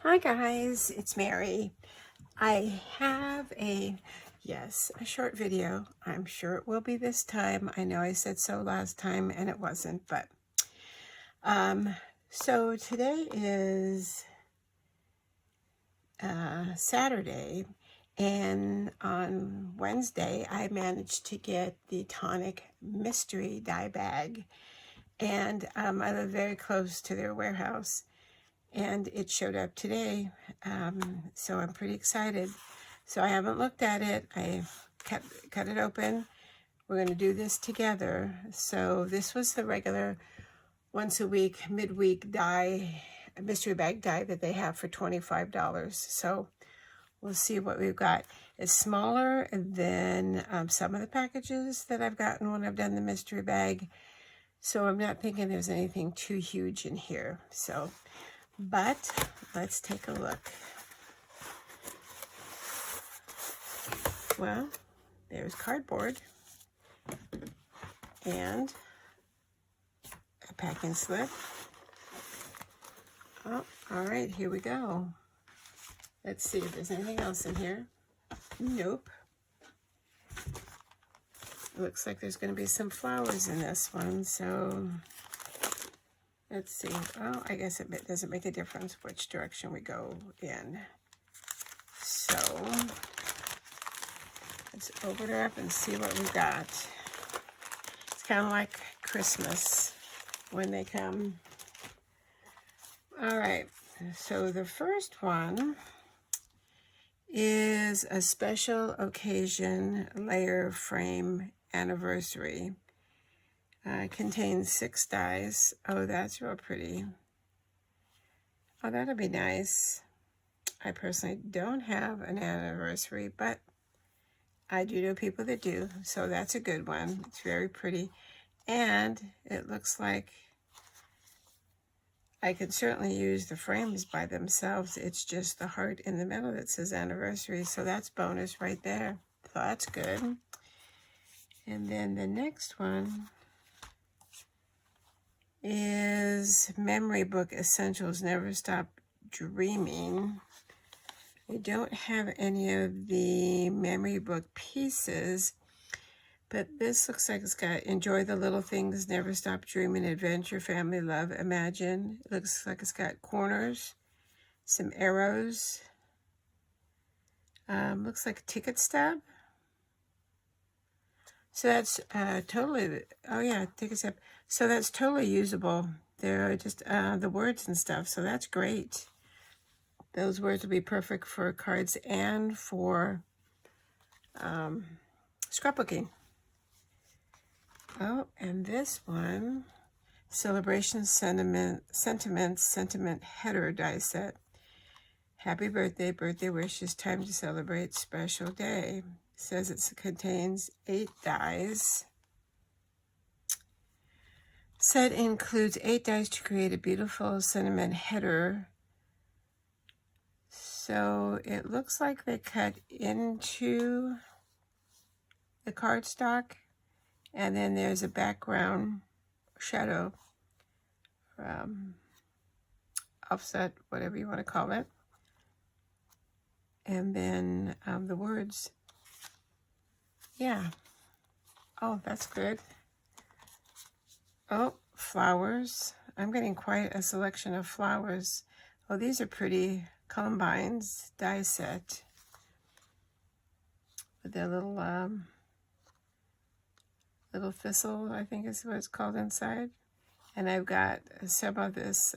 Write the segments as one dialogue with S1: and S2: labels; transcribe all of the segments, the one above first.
S1: Hi guys, it's Mary. I have a short video. I'm sure it will be this time. I know I said so last time and it wasn't, but so today is Saturday, and on Wednesday I managed to get the Tonic Mystery Bag, and I live very close to their warehouse. And it showed up today, so I'm pretty excited. So I haven't looked at it. I cut it open. We're going to do this together. So this was the regular once a week, midweek mystery bag die that they have for $25. So we'll see what we've got. It's smaller than some of the packages that I've gotten when I've done the mystery bag. So I'm not thinking there's anything too huge in here. But let's take a look. Well, there's cardboard and a packing slip. Oh, all right, here we go. Let's see if there's anything else in here. Nope. Looks like there's going to be some flowers in this one, so let's see. Oh, I guess it doesn't make a difference which direction we go in. So let's open her up and see what we got. It's kind of like Christmas when they come. All right, so the first one is a special occasion layer frame anniversary. Contains 6 dies. Oh, that's real pretty. Oh, that'll be nice. I personally don't have an anniversary, but I do know people that do, so that's a good one. It's very pretty, and it looks like I could certainly use the frames by themselves. It's just the heart in the middle that says anniversary, so that's bonus right there. So that's good. And then the next one is Memory Book Essentials Never Stop Dreaming. I don't have any of the memory book pieces, but this looks like it's got Enjoy the Little Things, Never Stop Dreaming, Adventure, Family, Love, Imagine. It looks like it's got corners, some arrows. Looks like a ticket stub. So that's totally, oh yeah, ticket stub. So that's totally usable. They're just the words and stuff, so that's great. Those words will be perfect for cards and for scrapbooking. Oh, and this one, Celebration Sentiment Header die set. Happy birthday, birthday wishes, time to celebrate, special day. Says it contains 8 dies. Set includes 8 dies to create a beautiful sentiment header. So it looks like they cut into the cardstock, and then there's a background shadow, offset, whatever you want to call it, and then the words. Yeah. Oh, that's good. Oh, flowers. I'm getting quite a selection of flowers. Oh, these are pretty. Columbines die set with their little little thistle, I think is what it's called inside. And I've got some of this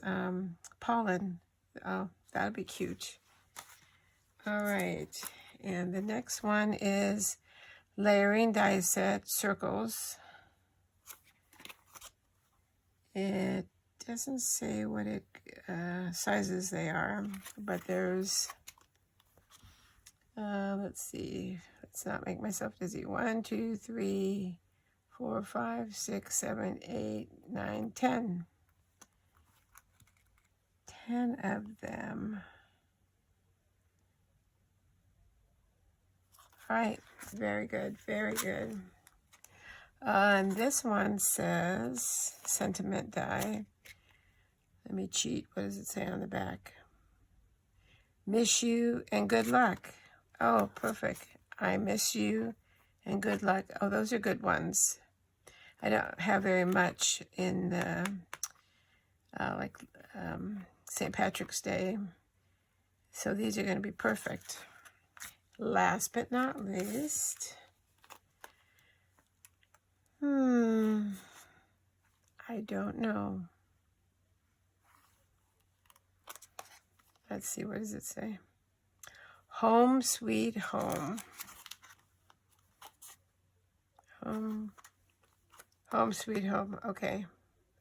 S1: pollen. Oh, that'll be cute. All right, and the next one is layering die set circles. It doesn't say what sizes they are, but there's, let's see, let's not make myself dizzy. 1, 2, 3, 4, 5, 6, 7, 8, 9, 10. 10 of them. All right, very good, very good. And this one says sentiment die. Let me cheat. What does it say on the back? Miss you and good luck. Oh, perfect. I miss you and good luck. Oh, those are good ones. I don't have very much in like St. Patrick's Day. So these are going to be perfect. Last but not least, I don't know. Let's see, what does it say? Home Sweet Home. Home Sweet Home. Okay,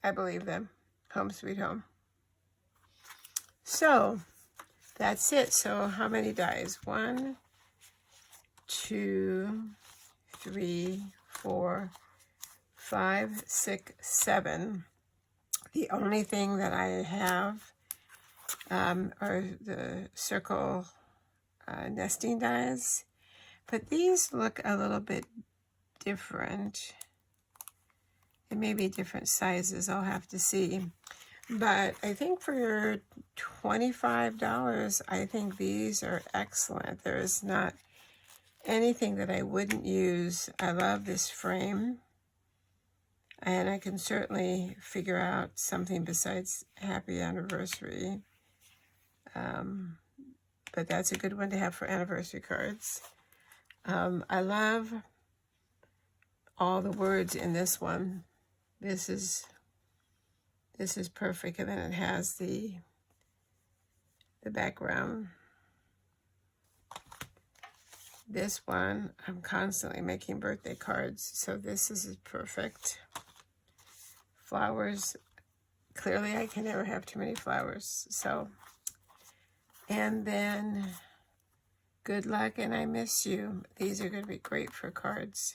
S1: I believe them. Home Sweet Home. So that's it. So how many dies? 1, 2, 3, 4, 5, 6, 7. The only thing that I have are the circle nesting dies, but these look a little bit different. It may be different sizes, I'll have to see. But I think for $25, I think these are excellent. There is not anything that I wouldn't use. I love this frame. And I can certainly figure out something besides happy anniversary. But that's a good one to have for anniversary cards. I love all the words in this one. This is perfect. And then it has the background. This one, I'm constantly making birthday cards, so this is perfect. Flowers, clearly I can never have too many flowers, so. And then good luck and I miss you. These are going to be great for cards.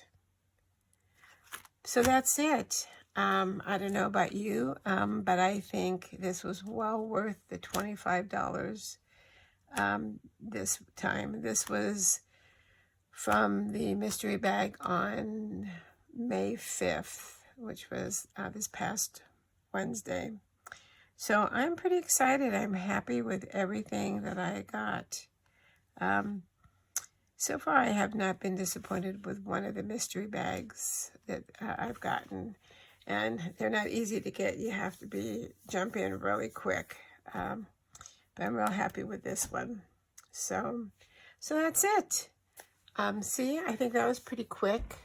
S1: So that's it. I don't know about you, but I think this was well worth the $25 this time. This was from the mystery bag on May 5th, which was this past Wednesday. So I'm pretty excited. I'm happy with everything that I got. So far, I have not been disappointed with one of the mystery bags that I've gotten. And they're not easy to get. You have to jump in really quick. But I'm real happy with this one. So that's it. See, I think that was pretty quick.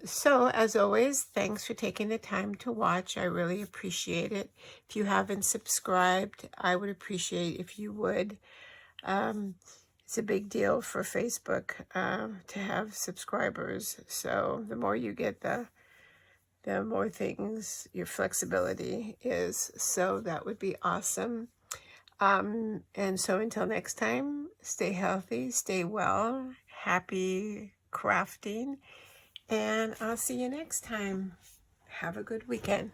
S1: So as always, thanks for taking the time to watch. I really appreciate it. If you haven't subscribed, I would appreciate if you would. It's a big deal for Facebook to have subscribers. So the more you get, the more things your flexibility is. So that would be awesome. And so until next time, stay healthy, stay well, happy crafting, and I'll see you next time. Have a good weekend.